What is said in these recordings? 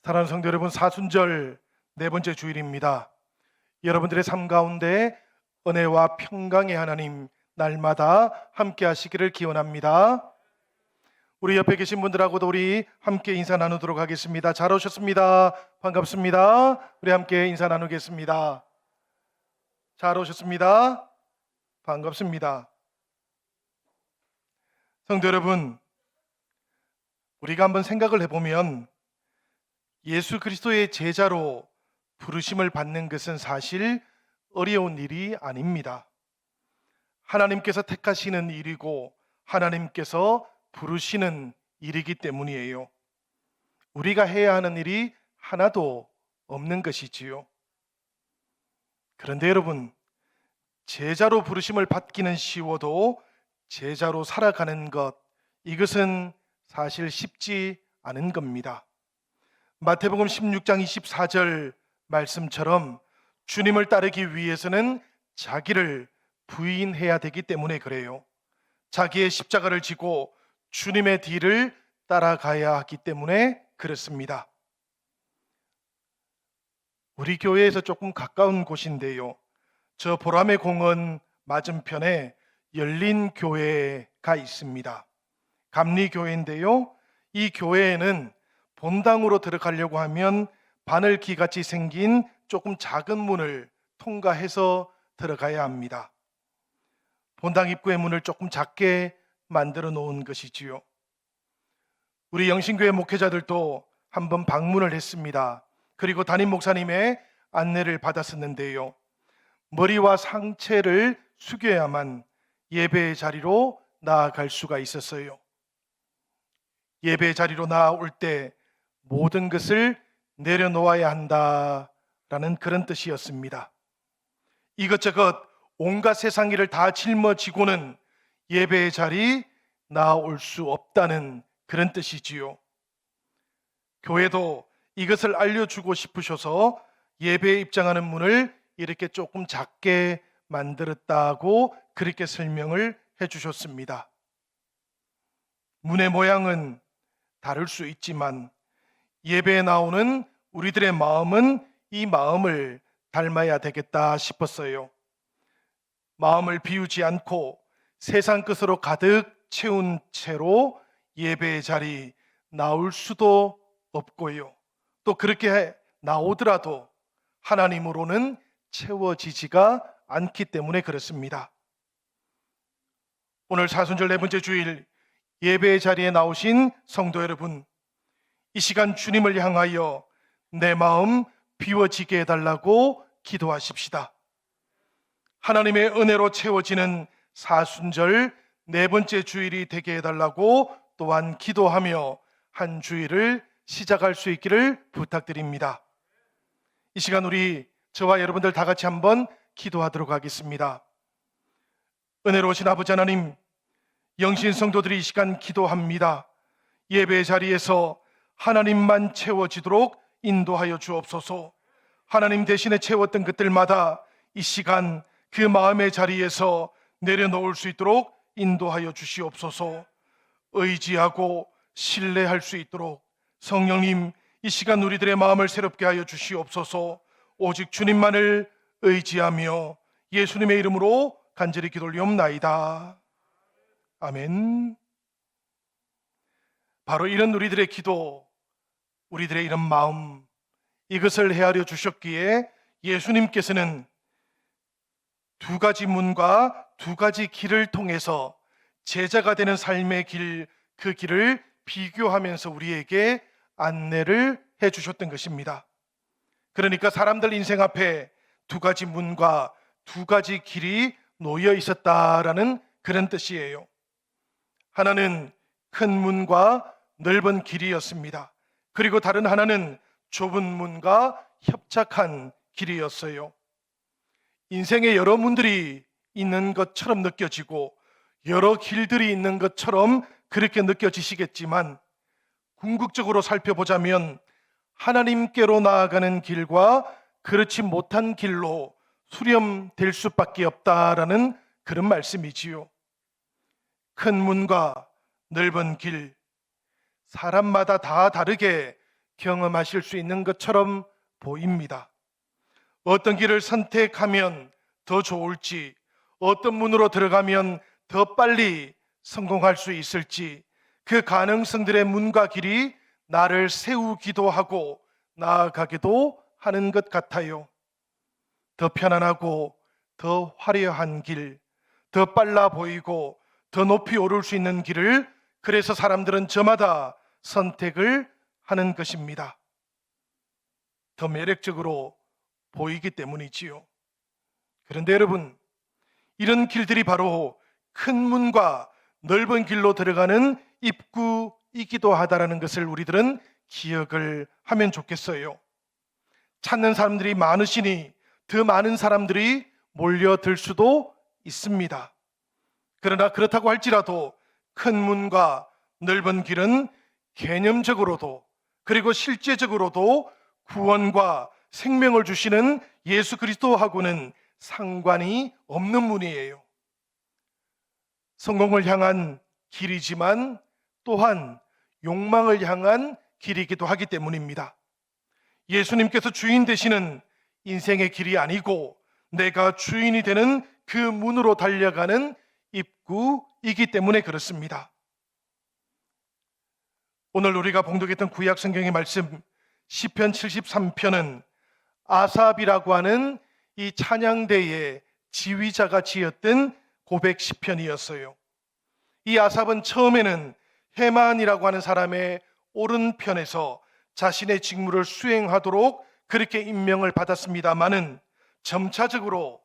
사랑하는 성도 여러분, 사순절 네 번째 주일입니다. 여러분들의 삶 가운데 은혜와 평강의 하나님 날마다 함께 하시기를 기원합니다. 우리 옆에 계신 분들하고도 우리 함께 인사 나누도록 하겠습니다. 잘 오셨습니다. 반갑습니다. 우리 함께 인사 나누겠습니다. 잘 오셨습니다. 반갑습니다. 성도 여러분, 우리가 한번 생각을 해보면 예수 그리스도의 제자로 부르심을 받는 것은 사실 어려운 일이 아닙니다. 하나님께서 택하시는 일이고 하나님께서 부르시는 일이기 때문이에요. 우리가 해야 하는 일이 하나도 없는 것이지요. 그런데 여러분, 제자로 부르심을 받기는 쉬워도 제자로 살아가는 것, 이것은 사실 쉽지 않은 겁니다. 마태복음 16장 24절 말씀처럼 주님을 따르기 위해서는 자기를 부인해야 되기 때문에 그래요. 자기의 십자가를 지고 주님의 뒤를 따라가야 하기 때문에 그렇습니다. 우리 교회에서 조금 가까운 곳인데요, 저 보람의 공원 맞은편에 열린 교회가 있습니다. 감리교회인데요, 이 교회에는 본당으로 들어가려고 하면 바늘귀같이 생긴 조금 작은 문을 통과해서 들어가야 합니다. 본당 입구의 문을 조금 작게 만들어 놓은 것이지요. 우리 영신교회 목회자들도 한번 방문을 했습니다. 그리고 담임 목사님의 안내를 받았었는데요, 머리와 상체를 숙여야만 예배의 자리로 나아갈 수가 있었어요. 예배의 자리로 나아올 때 모든 것을 내려놓아야 한다라는 그런 뜻이었습니다. 이것저것 온갖 세상 일을 다 짊어지고는 예배의 자리 나아올 수 없다는 그런 뜻이지요. 교회도 이것을 알려주고 싶으셔서 예배에 입장하는 문을 이렇게 조금 작게 만들었다고 그렇게 설명을 해주셨습니다. 문의 모양은 다를 수 있지만 예배에 나오는 우리들의 마음은 이 마음을 닮아야 되겠다 싶었어요. 마음을 비우지 않고 세상 것으로 가득 채운 채로 예배의 자리 나올 수도 없고요, 또 그렇게 나오더라도 하나님으로는 채워지지가 않기 때문에 그렇습니다. 오늘 사순절 네 번째 주일 예배의 자리에 나오신 성도 여러분, 이 시간 주님을 향하여 내 마음 비워지게 해달라고 기도하십시다. 하나님의 은혜로 채워지는 사순절 네 번째 주일이 되게 해달라고 또한 기도하며 한 주일을 시작할 수 있기를 부탁드립니다. 이 시간 우리 저와 여러분들 다 같이 한번 기도하도록 하겠습니다. 은혜로우신 아버지 하나님, 영신 성도들이 이 시간 기도합니다. 예배 자리에서 하나님만 채워지도록 인도하여 주옵소서. 하나님 대신에 채웠던 것들마다 이 시간 그 마음의 자리에서 내려놓을 수 있도록 인도하여 주시옵소서. 의지하고 신뢰할 수 있도록 성령님, 이 시간 우리들의 마음을 새롭게 하여 주시옵소서. 오직 주님만을 의지하며 예수님의 이름으로 간절히 기도 올리옵나이다. 아멘. 바로 이런 우리들의 기도, 우리들의 이런 마음, 이것을 헤아려 주셨기에 예수님께서는 두 가지 문과 두 가지 길을 통해서 제자가 되는 삶의 길, 그 길을 비교하면서 우리에게 안내를 해 주셨던 것입니다. 그러니까 사람들 인생 앞에 두 가지 문과 두 가지 길이 놓여 있었다라는 그런 뜻이에요. 하나는 큰 문과 넓은 길이었습니다. 그리고 다른 하나는 좁은 문과 협착한 길이었어요. 인생에 여러 문들이 있는 것처럼 느껴지고 여러 길들이 있는 것처럼 그렇게 느껴지시겠지만, 궁극적으로 살펴보자면 하나님께로 나아가는 길과 그렇지 못한 길로 수렴될 수밖에 없다라는 그런 말씀이지요. 큰 문과 넓은 길, 사람마다 다 다르게 경험하실 수 있는 것처럼 보입니다. 어떤 길을 선택하면 더 좋을지, 어떤 문으로 들어가면 더 빨리 성공할 수 있을지, 그 가능성들의 문과 길이 나를 세우기도 하고 나아가기도 하는 것 같아요. 더 편안하고 더 화려한 길, 더 빨라 보이고 더 높이 오를 수 있는 길을, 그래서 사람들은 저마다 선택을 하는 것입니다. 더 매력적으로 보이기 때문이지요. 그런데 여러분, 이런 길들이 바로 큰 문과 넓은 길로 들어가는 입구이기도 하다라는 것을 우리들은 기억을 하면 좋겠어요. 찾는 사람들이 많으시니 더 많은 사람들이 몰려들 수도 있습니다. 그러나 그렇다고 할지라도 큰 문과 넓은 길은 개념적으로도 그리고 실제적으로도 구원과 생명을 주시는 예수 그리스도하고는 상관이 없는 문이에요. 성공을 향한 길이지만 또한 욕망을 향한 길이기도 하기 때문입니다. 예수님께서 주인 되시는 인생의 길이 아니고 내가 주인이 되는 그 문으로 달려가는 입구이기 때문에 그렇습니다. 오늘 우리가 봉독했던 구약 성경의 말씀 시편 73편은 아삽이라고 하는 이 찬양대의 지휘자가 지었던 고백 시편이었어요. 이 아삽은 처음에는 헤만이라고 하는 사람의 오른편에서 자신의 직무를 수행하도록 그렇게 임명을 받았습니다마는 점차적으로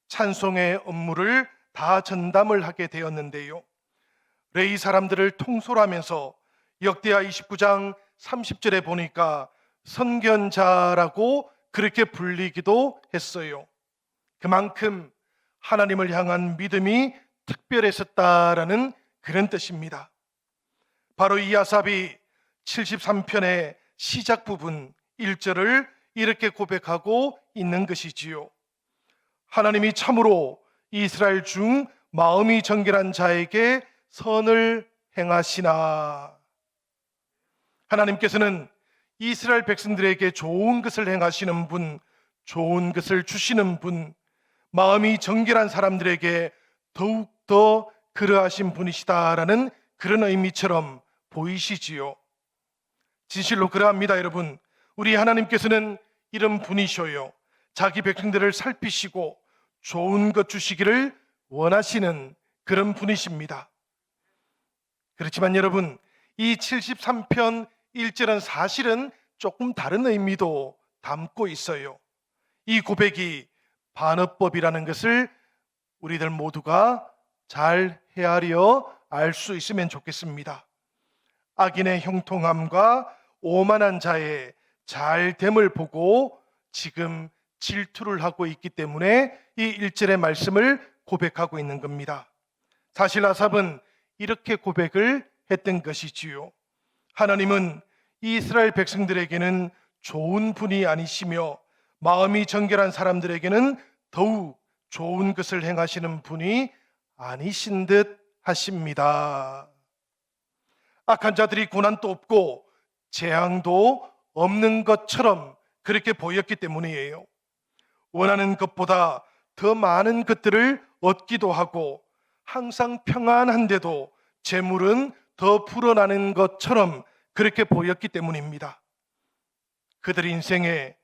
찬송의 업무를 다 전담을 하게 되었는데요. 레위 사람들을 통솔하면서 역대하 29장 30절에 보니까 선견자라고 그렇게 불리기도 했어요. 그만큼 하나님을 향한 믿음이 특별했었다라는 그런 뜻입니다. 바로 이 아삽이 73편의 시작 부분 1절을 이렇게 고백하고 있는 것이지요. 하나님이 참으로 이스라엘 중 마음이 정결한 자에게 선을 행하시나. 하나님께서는 이스라엘 백성들에게 좋은 것을 행하시는 분, 좋은 것을 주시는 분, 마음이 정결한 사람들에게 더욱더 그러하신 분이시다라는 그런 의미처럼 보이시지요. 진실로 그러합니다. 여러분, 우리 하나님께서는 이런 분이셔요. 자기 백성들을 살피시고 좋은 것 주시기를 원하시는 그런 분이십니다. 그렇지만 여러분, 이 73편 1절은 사실은 조금 다른 의미도 담고 있어요. 이 고백이 반어법이라는 것을 우리들 모두가 잘 헤아려 알 수 있으면 좋겠습니다. 악인의 형통함과 오만한 자의 잘됨을 보고 지금 질투를 하고 있기 때문에 이 1절의 말씀을 고백하고 있는 겁니다. 사실 아삽은 이렇게 고백을 했던 것이지요. 하나님은 이스라엘 백성들에게는 좋은 분이 아니시며 마음이 정결한 사람들에게는 더욱 좋은 것을 행하시는 분이 아니신 듯 하십니다. 악한 자들이 고난도 없고 재앙도 없는 것처럼 그렇게 보였기 때문이에요. 원하는 것보다 더 많은 것들을 얻기도 하고 항상 평안한데도 재물은 더 불어나는 것처럼 그렇게 보였기 때문입니다. 그들 인생에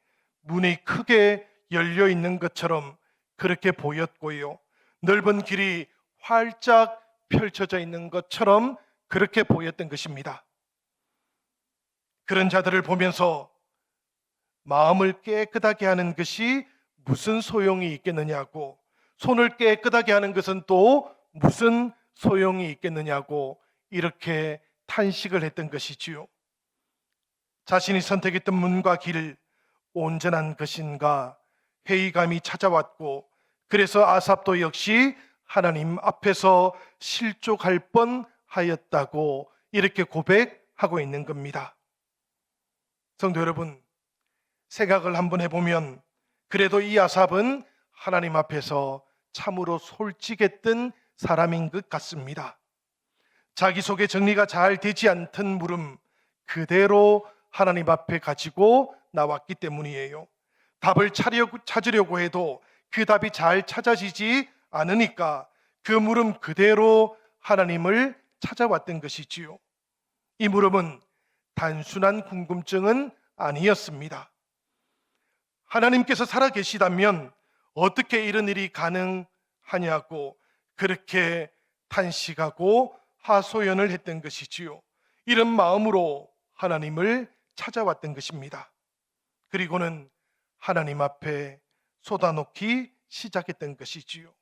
문이 크게 열려 있는 것처럼 그렇게 보였고요. 넓은 길이 활짝 펼쳐져 있는 것처럼 그렇게 보였던 것입니다. 그런 자들을 보면서 마음을 깨끗하게 하는 것이 무슨 소용이 있겠느냐고, 손을 깨끗하게 하는 것은 또 무슨 소용이 있겠느냐고 이렇게 탄식을 했던 것이지요. 자신이 선택했던 문과 길 온전한 것인가 회의감이 찾아왔고, 그래서 아삽도 역시 하나님 앞에서 실족할 뻔하였다고 이렇게 고백하고 있는 겁니다. 성도 여러분, 생각을 한번 해보면 그래도 이 아삽은 하나님 앞에서 참으로 솔직했던 사람인 것 같습니다. 자기 속에 정리가 잘 되지 않던 물음 그대로 하나님 앞에 가지고 나왔기 때문이에요. 답을 찾으려고 해도 그 답이 잘 찾아지지 않으니까 그 물음 그대로 하나님을 찾아왔던 것이지요. 이 물음은 단순한 궁금증은 아니었습니다. 하나님께서 살아계시다면 어떻게 이런 일이 가능하냐고 그렇게 탄식하고 하소연을 했던 것이지요. 이런 마음으로 하나님을 찾아왔던 것입니다. 그리고는 하나님 앞에 쏟아놓기 시작했던 것이지요.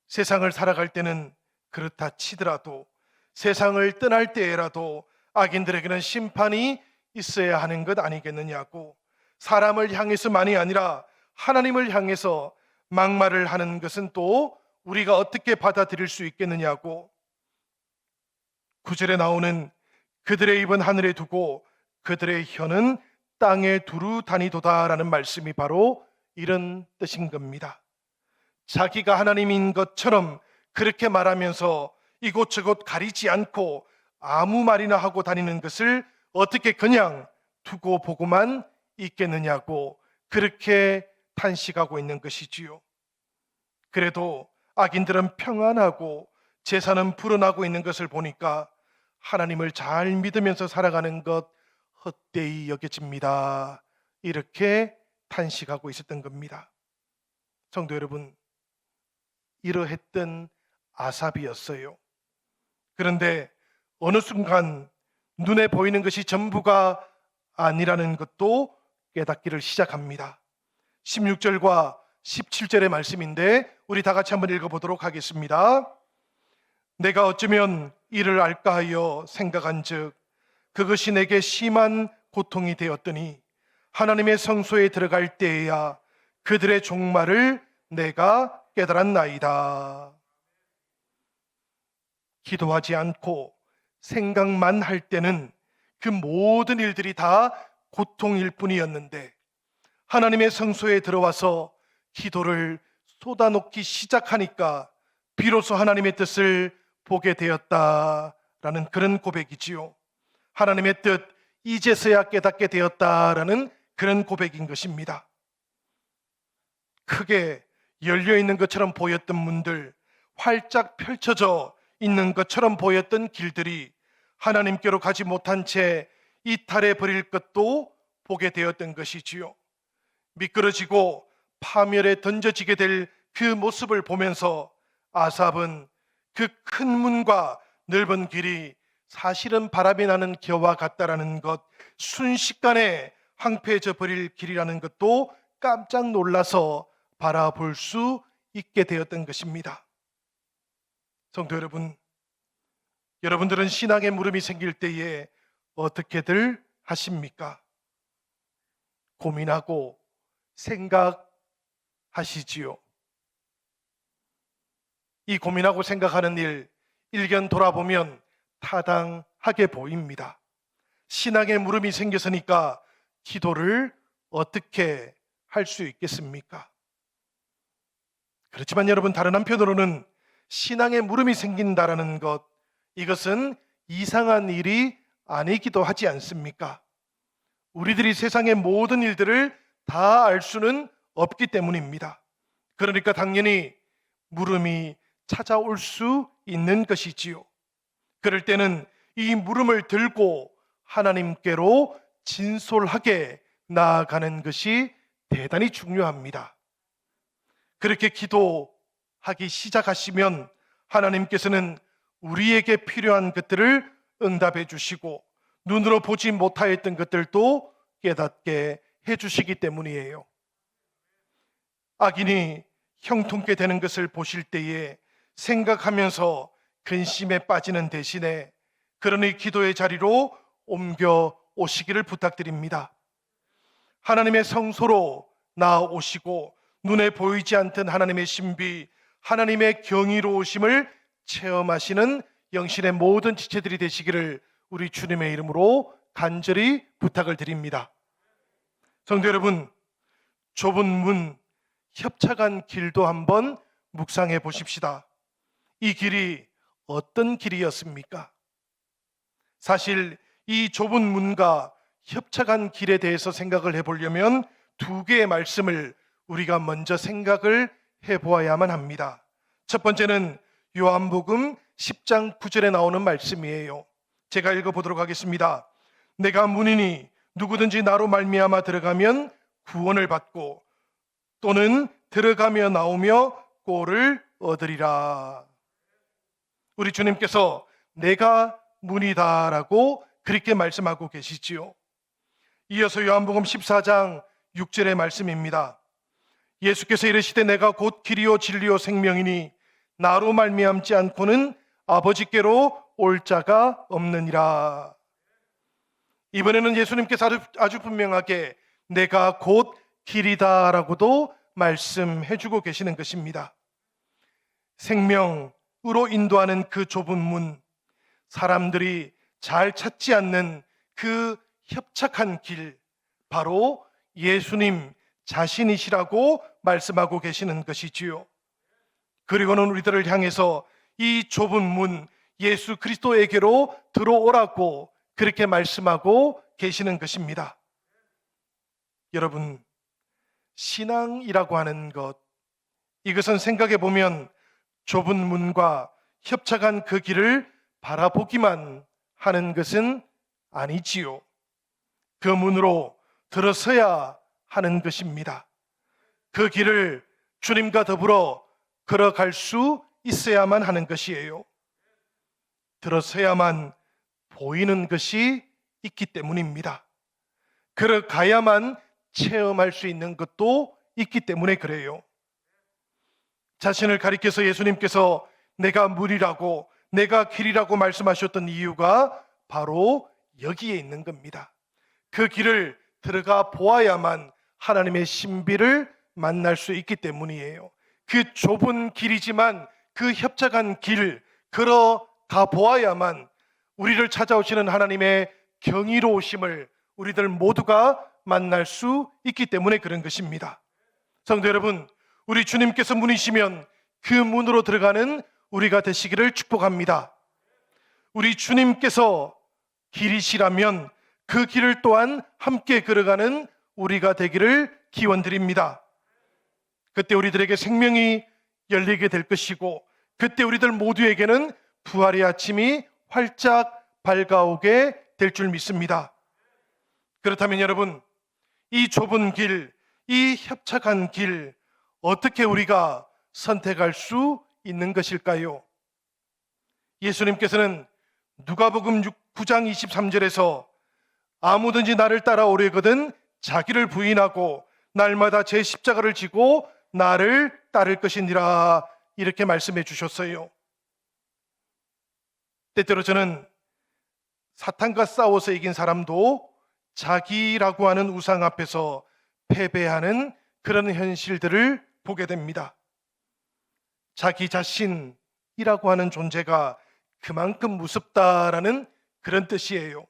세상을 살아갈 때는 그렇다 치더라도 세상을 떠날 때에라도 악인들에게는 심판이 있어야 하는 것 아니겠느냐고, 사람을 향해서만이 아니라 하나님을 향해서 막말을 하는 것은 또 우리가 어떻게 받아들일 수 있겠느냐고, 9절에 나오는 그들의 입은 하늘에 두고 그들의 혀는 땅에 두루 다니도다라는 말씀이 바로 이런 뜻인 겁니다. 자기가 하나님인 것처럼 그렇게 말하면서 이곳저곳 가리지 않고 아무 말이나 하고 다니는 것을 어떻게 그냥 두고 보고만 있겠느냐고 그렇게 탄식하고 있는 것이지요. 그래도 악인들은 평안하고 제사는 불어나고 있는 것을 보니까 하나님을 잘 믿으면서 살아가는 것 헛되이 여겨집니다. 이렇게 탄식하고 있었던 겁니다. 성도 여러분, 이러했던 아삽이었어요. 그런데 어느 순간 눈에 보이는 것이 전부가 아니라는 것도 깨닫기를 시작합니다. 16절과 17절의 말씀인데 우리 다 같이 한번 읽어보도록 하겠습니다. 내가 어쩌면 이를 알까 하여 생각한 즉 그것이 내게 심한 고통이 되었더니 하나님의 성소에 들어갈 때에야 그들의 종말을 내가 깨달았나이다. 기도하지 않고 생각만 할 때는 그 모든 일들이 다 고통일 뿐이었는데 하나님의 성소에 들어와서 기도를 쏟아놓기 시작하니까 비로소 하나님의 뜻을 보게 되었다라는 그런 고백이지요. 하나님의 뜻 이제서야 깨닫게 되었다라는 그런 고백인 것입니다. 크게 열려있는 것처럼 보였던 문들, 활짝 펼쳐져 있는 것처럼 보였던 길들이 하나님께로 가지 못한 채 이탈해 버릴 것도 보게 되었던 것이지요. 미끄러지고 파멸에 던져지게 될 그 모습을 보면서 아삽은 그 큰 문과 넓은 길이 사실은 바람이 나는 겨와 같다라는 것, 순식간에 황폐해져 버릴 길이라는 것도 깜짝 놀라서 바라볼 수 있게 되었던 것입니다. 성도 여러분, 여러분들은 신앙의 물음이 생길 때에 어떻게들 하십니까? 고민하고 생각하시지요. 이 고민하고 생각하는 일, 일견 돌아보면 타당하게 보입니다. 신앙의 물음이 생겼으니까 기도를 어떻게 할 수 있겠습니까? 그렇지만 여러분, 다른 한편으로는 신앙의 물음이 생긴다라는 것, 이것은 이상한 일이 아니기도 하지 않습니까? 우리들이 세상의 모든 일들을 다 알 수는 없기 때문입니다. 그러니까 당연히 물음이 찾아올 수 있는 것이지요. 그럴 때는 이 물음을 들고 하나님께로 진솔하게 나아가는 것이 대단히 중요합니다. 그렇게 기도하기 시작하시면 하나님께서는 우리에게 필요한 것들을 응답해 주시고 눈으로 보지 못하였던 것들도 깨닫게 해 주시기 때문이에요. 악인이 형통케 되는 것을 보실 때에 생각하면서 근심에 빠지는 대신에 그러니 기도의 자리로 옮겨 오시기를 부탁드립니다. 하나님의 성소로 나아오시고 눈에 보이지 않던 하나님의 신비, 하나님의 경이로우심을 체험하시는 영신의 모든 지체들이 되시기를 우리 주님의 이름으로 간절히 부탁을 드립니다. 성도 여러분, 좁은 문, 협착한 길도 한번 묵상해 보십시다. 이 길이 어떤 길이었습니까? 사실 이 좁은 문과 협착한 길에 대해서 생각을 해보려면 두 개의 말씀을 우리가 먼저 생각을 해보아야만 합니다. 첫 번째는 요한복음 10장 9절에 나오는 말씀이에요. 제가 읽어보도록 하겠습니다. 내가 문이니 누구든지 나로 말미암아 들어가면 구원을 받고 또는 들어가며 나오며 꼴을 얻으리라. 우리 주님께서 내가 문이다라고 그렇게 말씀하고 계시지요. 이어서 요한복음 14장 6절의 말씀입니다. 예수께서 이르시되 내가 곧 길이요 진리요 생명이니 나로 말미암지 않고는 아버지께로 올 자가 없느니라. 이번에는 예수님께서 아주 분명하게 내가 곧 길이다라고도 말씀해주고 계시는 것입니다. 생명으로 인도하는 그 좁은 문, 사람들이 잘 찾지 않는 그 협착한 길, 바로 예수님 자신이시라고 말씀하고 계시는 것이지요. 그리고는 우리들을 향해서 이 좁은 문, 예수 그리스도에게로 들어오라고 그렇게 말씀하고 계시는 것입니다. 여러분, 신앙이라고 하는 것, 이것은 생각해 보면 좁은 문과 협착한 그 길을 바라보기만 하는 것은 아니지요. 그 문으로 들어서야 하는 것입니다. 그 길을 주님과 더불어 걸어갈 수 있어야만 하는 것이에요. 들어서야만 보이는 것이 있기 때문입니다. 걸어가야만 체험할 수 있는 것도 있기 때문에 그래요. 자신을 가리켜서 예수님께서 내가 문이라고 내가 길이라고 말씀하셨던 이유가 바로 여기에 있는 겁니다. 그 길을 들어가 보아야만 하나님의 신비를 만날 수 있기 때문이에요. 그 좁은 길이지만 그 협착한 길 걸어가 보아야만 우리를 찾아오시는 하나님의 경이로우심을 우리들 모두가 만날 수 있기 때문에 그런 것입니다. 성도 여러분, 우리 주님께서 문이시면 그 문으로 들어가는 우리가 되시기를 축복합니다. 우리 주님께서 길이시라면 그 길을 또한 함께 걸어가는 우리가 되기를 기원드립니다. 그때 우리들에게 생명이 열리게 될 것이고 그때 우리들 모두에게는 부활의 아침이 활짝 밝아오게 될 줄 믿습니다. 그렇다면 여러분, 이 좁은 길, 이 협착한 길 어떻게 우리가 선택할 수 있는 것일까요? 예수님께서는 누가복음 9장 23절에서 아무든지 나를 따라오려거든 자기를 부인하고 날마다 제 십자가를 지고 나를 따를 것이니라 이렇게 말씀해 주셨어요. 때때로 저는 사탄과 싸워서 이긴 사람도 자기라고 하는 우상 앞에서 패배하는 그런 현실들을 보게 됩니다. 자기 자신이라고 하는 존재가 그만큼 무섭다라는 그런 뜻이에요.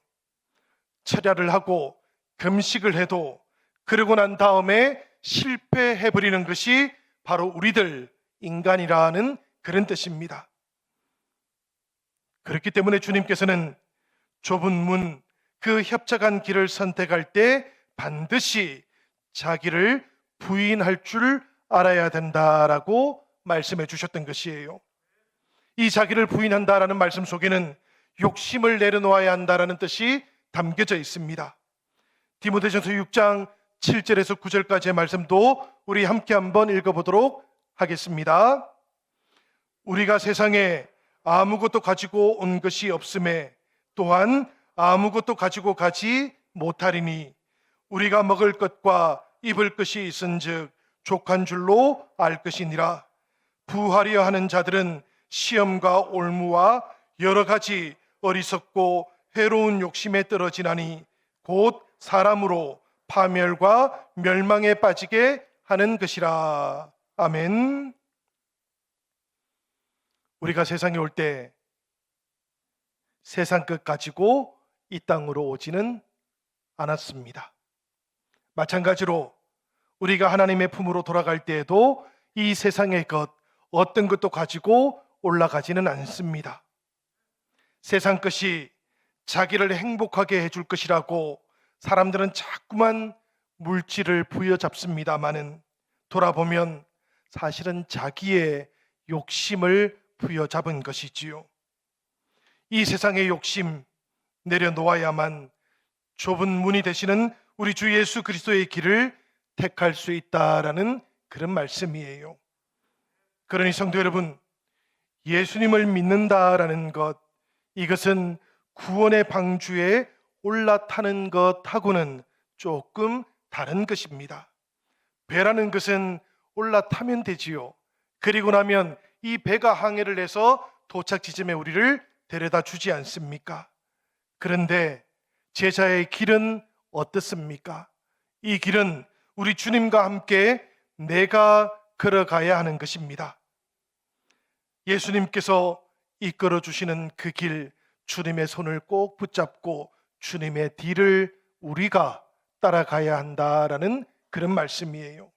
철야를 하고 금식을 해도 그러고 난 다음에 실패해버리는 것이 바로 우리들 인간이라는 그런 뜻입니다. 그렇기 때문에 주님께서는 좁은 문, 그 협착한 길을 선택할 때 반드시 자기를 부인할 줄 알아야 된다라고 말씀해 주셨던 것이에요. 이 자기를 부인한다라는 말씀 속에는 욕심을 내려놓아야 한다라는 뜻이 담겨져 있습니다. 디모데전서 6장 7절에서 9절까지의 말씀도 우리 함께 한번 읽어보도록 하겠습니다. 우리가 세상에 아무것도 가지고 온 것이 없음에 또한 아무것도 가지고 가지 못하리니 우리가 먹을 것과 입을 것이 있은즉 족한 줄로 알 것이니라. 부하려 하는 자들은 시험과 올무와 여러 가지 어리석고 해로운 욕심에 떨어지나니 곧 사람으로 파멸과 멸망에 빠지게 하는 것이라. 아멘. 우리가 세상에 올 때 세상 것 가지고 이 땅으로 오지는 않았습니다. 마찬가지로 우리가 하나님의 품으로 돌아갈 때에도 이 세상의 것 어떤 것도 가지고 올라가지는 않습니다. 세상 것이 자기를 행복하게 해줄 것이라고 사람들은 자꾸만 물질을 부여잡습니다마는 돌아보면 사실은 자기의 욕심을 부여잡은 것이지요. 이 세상의 욕심 내려놓아야만 좁은 문이 되시는 우리 주 예수 그리스도의 길을 택할 수 있다라는 그런 말씀이에요. 그러니 성도 여러분, 예수님을 믿는다라는 것, 이것은 구원의 방주에 올라타는 것하고는 조금 다른 것입니다. 배라는 것은 올라타면 되지요. 그리고 나면 이 배가 항해를 해서 도착 지점에 우리를 데려다 주지 않습니까? 그런데 제자의 길은 어떻습니까? 이 길은 우리 주님과 함께 내가 걸어가야 하는 것입니다. 예수님께서 이끌어 주시는 그 길, 주님의 손을 꼭 붙잡고 주님의 뒤를 우리가 따라가야 한다라는 그런 말씀이에요.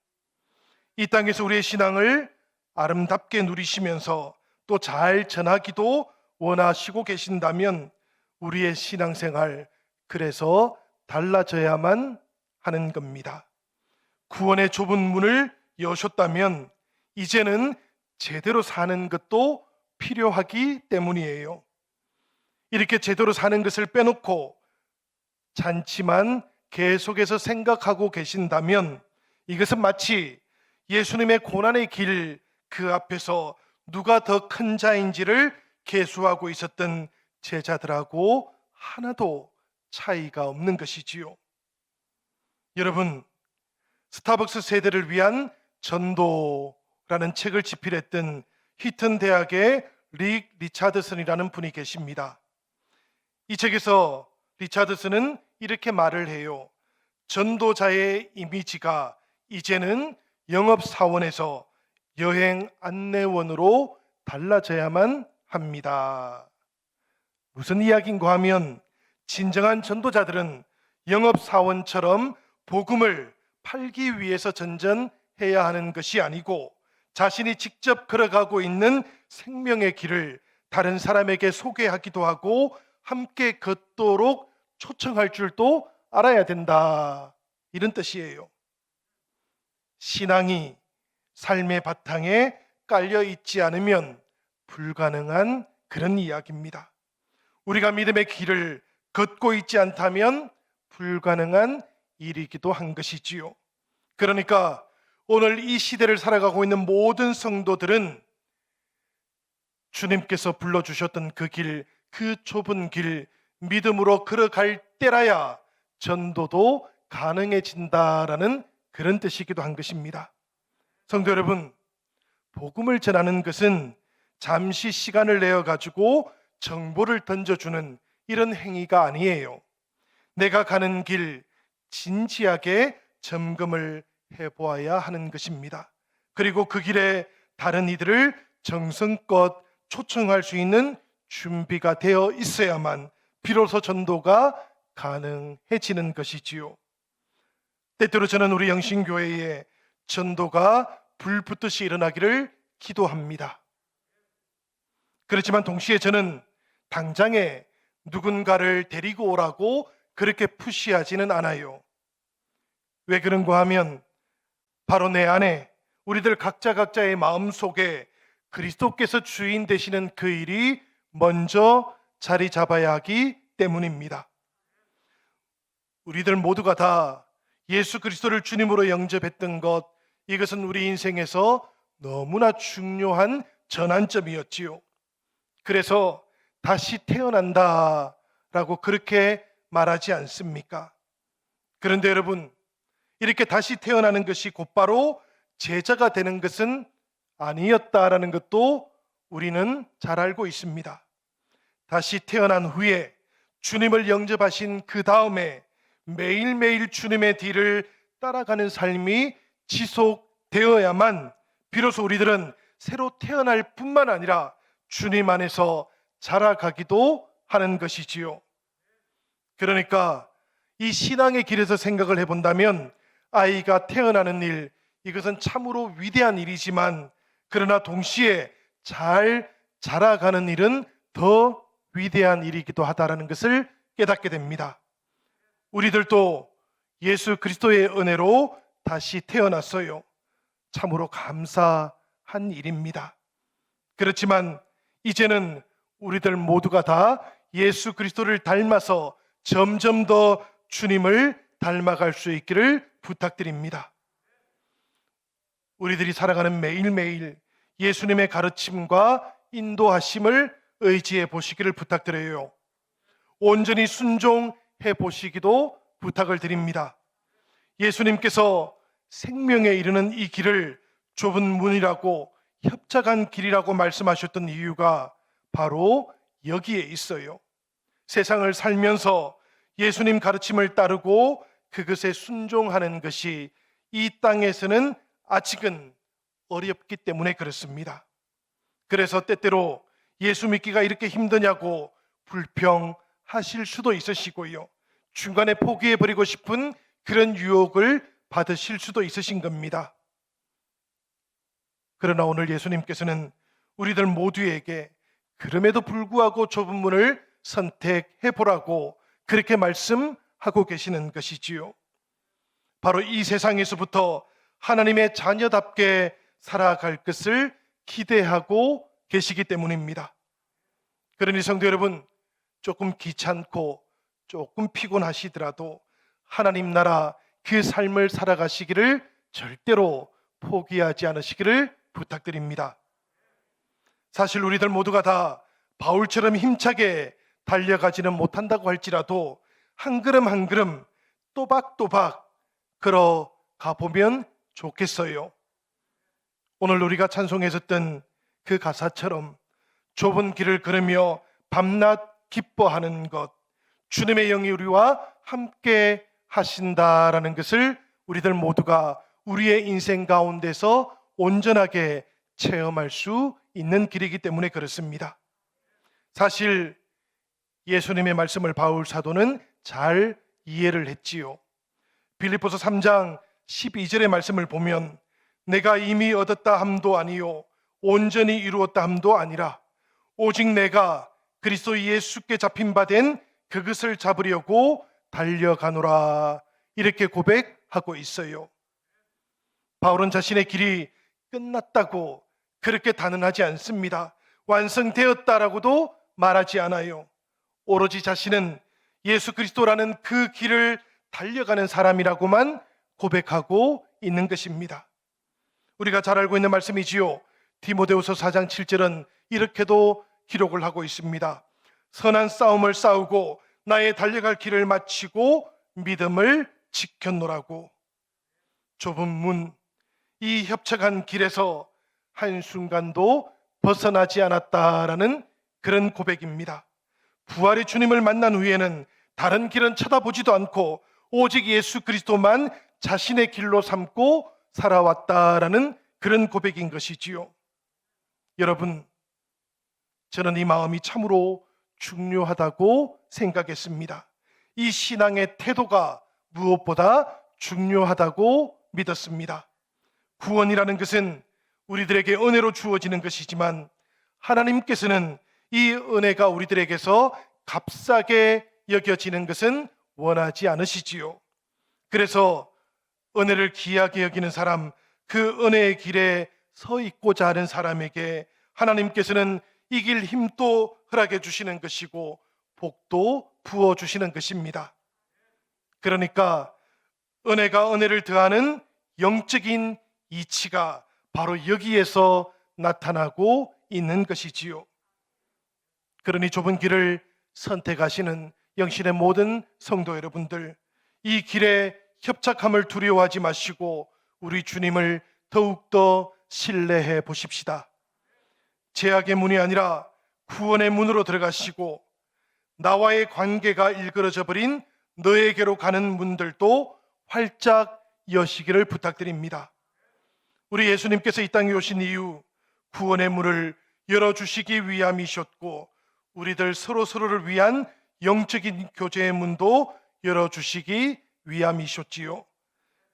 이 땅에서 우리의 신앙을 아름답게 누리시면서 또 잘 전하기도 원하시고 계신다면 우리의 신앙생활, 그래서 달라져야만 하는 겁니다. 구원의 좁은 문을 여셨다면 이제는 제대로 사는 것도 필요하기 때문이에요. 이렇게 제대로 사는 것을 빼놓고 잔치만 계속해서 생각하고 계신다면 이것은 마치 예수님의 고난의 길 그 앞에서 누가 더 큰 자인지를 계수하고 있었던 제자들하고 하나도 차이가 없는 것이지요. 여러분, 스타벅스 세대를 위한 전도라는 책을 집필했던 히튼 대학의 릭 리차드슨이라는 분이 계십니다. 이 책에서 리차드슨은 이렇게 말을 해요. 전도자의 이미지가 이제는 영업사원에서 여행 안내원으로 달라져야만 합니다. 무슨 이야기인가 하면 진정한 전도자들은 영업사원처럼 복음을 팔기 위해서 전전해야 하는 것이 아니고 자신이 직접 걸어가고 있는 생명의 길을 다른 사람에게 소개하기도 하고 함께 걷도록 초청할 줄도 알아야 된다. 이런 뜻이에요. 신앙이 삶의 바탕에 깔려 있지 않으면 불가능한 그런 이야기입니다. 우리가 믿음의 길을 걷고 있지 않다면 불가능한 일이기도 한 것이지요. 그러니까 오늘 이 시대를 살아가고 있는 모든 성도들은 주님께서 불러주셨던 그 길, 그 좁은 길 믿음으로 걸어갈 때라야 전도도 가능해진다라는 그런 뜻이기도 한 것입니다. 성도 여러분, 복음을 전하는 것은 잠시 시간을 내어 가지고 정보를 던져주는 이런 행위가 아니에요. 내가 가는 길 진지하게 점검을 해보아야 하는 것입니다. 그리고 그 길에 다른 이들을 정성껏 초청할 수 있는 준비가 되어 있어야만 비로소 전도가 가능해지는 것이지요. 때때로 저는 우리 영신교회에 전도가 불붙듯이 일어나기를 기도합니다. 그렇지만 동시에 저는 당장에 누군가를 데리고 오라고 그렇게 푸시하지는 않아요. 왜 그런가 하면 바로 내 안에 우리들 각자의 마음속에 그리스도께서 주인 되시는 그 일이 먼저 자리 잡아야 하기 때문입니다. 우리들 모두가 다 예수 그리스도를 주님으로 영접했던 것, 이것은 우리 인생에서 너무나 중요한 전환점이었지요. 그래서 다시 태어난다라고 그렇게 말하지 않습니까? 그런데 여러분, 이렇게 다시 태어나는 것이 곧바로 제자가 되는 것은 아니었다라는 것도 우리는 잘 알고 있습니다. 다시 태어난 후에 주님을 영접하신 그 다음에 매일매일 주님의 뒤를 따라가는 삶이 지속되어야만 비로소 우리들은 새로 태어날 뿐만 아니라 주님 안에서 자라가기도 하는 것이지요. 그러니까 이 신앙의 길에서 생각을 해본다면 아이가 태어나는 일, 이것은 참으로 위대한 일이지만 그러나 동시에 잘 자라가는 일은 더 위대한 일이기도 하다라는 것을 깨닫게 됩니다. 우리들도 예수 그리스도의 은혜로 다시 태어났어요. 참으로 감사한 일입니다. 그렇지만 이제는 우리들 모두가 다 예수 그리스도를 닮아서 점점 더 주님을 닮아갈 수 있기를 부탁드립니다. 우리들이 살아가는 매일매일 예수님의 가르침과 인도하심을 의지해 보시기를 부탁드려요. 온전히 순종해 보시기도 부탁을 드립니다. 예수님께서 생명에 이르는 이 길을 좁은 문이라고 협착한 길이라고 말씀하셨던 이유가 바로 여기에 있어요. 세상을 살면서 예수님 가르침을 따르고 그것에 순종하는 것이 이 땅에서는 아직은 어렵기 때문에 그렇습니다. 그래서 때때로 예수 믿기가 이렇게 힘드냐고 불평하실 수도 있으시고요. 중간에 포기해버리고 싶은 그런 유혹을 받으실 수도 있으신 겁니다. 그러나 오늘 예수님께서는 우리들 모두에게 그럼에도 불구하고 좁은 문을 선택해 보라고 그렇게 말씀하고 계시는 것이지요. 바로 이 세상에서부터 하나님의 자녀답게 살아갈 것을 기대하고 계시기 때문입니다. 그러니 성도 여러분, 조금 귀찮고 조금 피곤하시더라도 하나님 나라 그 삶을 살아가시기를 절대로 포기하지 않으시기를 부탁드립니다. 사실 우리들 모두가 다 바울처럼 힘차게 달려가지는 못한다고 할지라도 한 걸음 한 걸음 또박또박 걸어가 보면 좋겠어요. 오늘 우리가 찬송에서 듣던 그 가사처럼 좁은 길을 걸으며 밤낮 기뻐하는 것, 주님의 영이 우리와 함께 하신다라는 것을 우리들 모두가 우리의 인생 가운데서 온전하게 체험할 수 있는 길이기 때문에 그렇습니다. 사실 예수님의 말씀을 바울 사도는 잘 이해를 했지요. 빌립보서 3장 12절의 말씀을 보면 내가 이미 얻었다 함도 아니요 온전히 이루었다 함도 아니라 오직 내가 그리스도 예수께 잡힌 바 된 그것을 잡으려고 달려가노라, 이렇게 고백하고 있어요. 바울은 자신의 길이 끝났다고 그렇게 단언하지 않습니다. 완성되었다라고도 말하지 않아요. 오로지 자신은 예수 그리스도라는 그 길을 달려가는 사람이라고만 고백하고 있는 것입니다. 우리가 잘 알고 있는 말씀이지요. 디모데후서 4장 7절은 이렇게도 기록을 하고 있습니다. 선한 싸움을 싸우고 나의 달려갈 길을 마치고 믿음을 지켰노라고. 좁은 문, 이 협착한 길에서 한순간도 벗어나지 않았다라는 그런 고백입니다. 부활의 주님을 만난 후에는 다른 길은 쳐다보지도 않고 오직 예수 그리스도만 자신의 길로 삼고 살아왔다라는 그런 고백인 것이지요. 여러분, 저는 이 마음이 참으로 중요하다고 생각했습니다. 이 신앙의 태도가 무엇보다 중요하다고 믿었습니다. 구원이라는 것은 우리들에게 은혜로 주어지는 것이지만 하나님께서는 이 은혜가 우리들에게서 값싸게 여겨지는 것은 원하지 않으시지요. 그래서 은혜를 귀하게 여기는 사람, 그 은혜의 길에 서 있고자 하는 사람에게 하나님께서는 이길 힘도 허락해 주시는 것이고 복도 부어 주시는 것입니다. 그러니까 은혜가 은혜를 더하는 영적인 이치가 바로 여기에서 나타나고 있는 것이지요. 그러니 좁은 길을 선택하시는 영신의 모든 성도 여러분들, 이 길에 협착함을 두려워하지 마시고 우리 주님을 더욱더 신뢰해 보십시다. 제약의 문이 아니라 구원의 문으로 들어가시고 나와의 관계가 일그러져 버린 너에게로 가는 문들도 활짝 여시기를 부탁드립니다. 우리 예수님께서 이 땅에 오신 이유 구원의 문을 열어주시기 위함이셨고 우리들 서로를 위한 영적인 교제의 문도 열어주시기 위함이셨지요.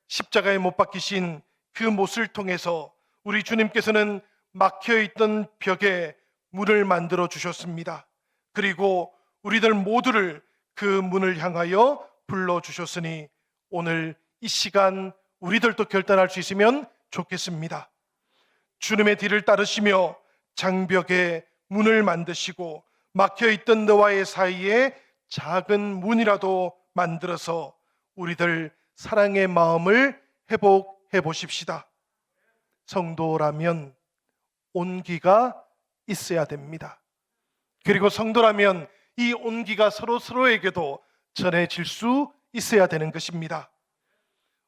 십자가에 못 박히신 그 못을 통해서 우리 주님께서는 막혀있던 벽에 문을 만들어 주셨습니다. 그리고 우리들 모두를 그 문을 향하여 불러주셨으니 오늘 이 시간 우리들도 결단할 수 있으면 좋겠습니다. 주님의 뒤를 따르시며 장벽에 문을 만드시고 막혀있던 너와의 사이에 작은 문이라도 만들어서 우리들 사랑의 마음을 회복해 보십시다. 성도라면 온기가 있어야 됩니다. 그리고 성도라면 이 온기가 서로에게도 전해질 수 있어야 되는 것입니다.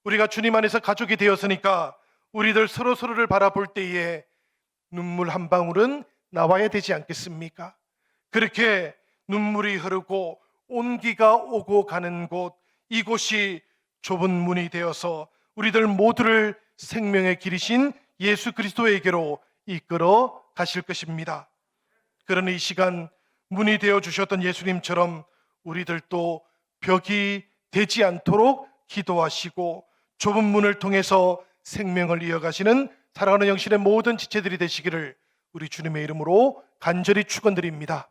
우리가 주님 안에서 가족이 되었으니까 우리들 서로를 바라볼 때에 눈물 한 방울은 나와야 되지 않겠습니까? 그렇게 눈물이 흐르고 온기가 오고 가는 곳, 이곳이 좁은 문이 되어서 우리들 모두를 생명의 길이신 예수 그리스도에게로 이끌어 가실 것입니다. 그러니 이 시간 문이 되어 주셨던 예수님처럼 우리들도 벽이 되지 않도록 기도하시고 좁은 문을 통해서 생명을 이어가시는 사랑하는 영신의 모든 지체들이 되시기를 우리 주님의 이름으로 간절히 축원드립니다.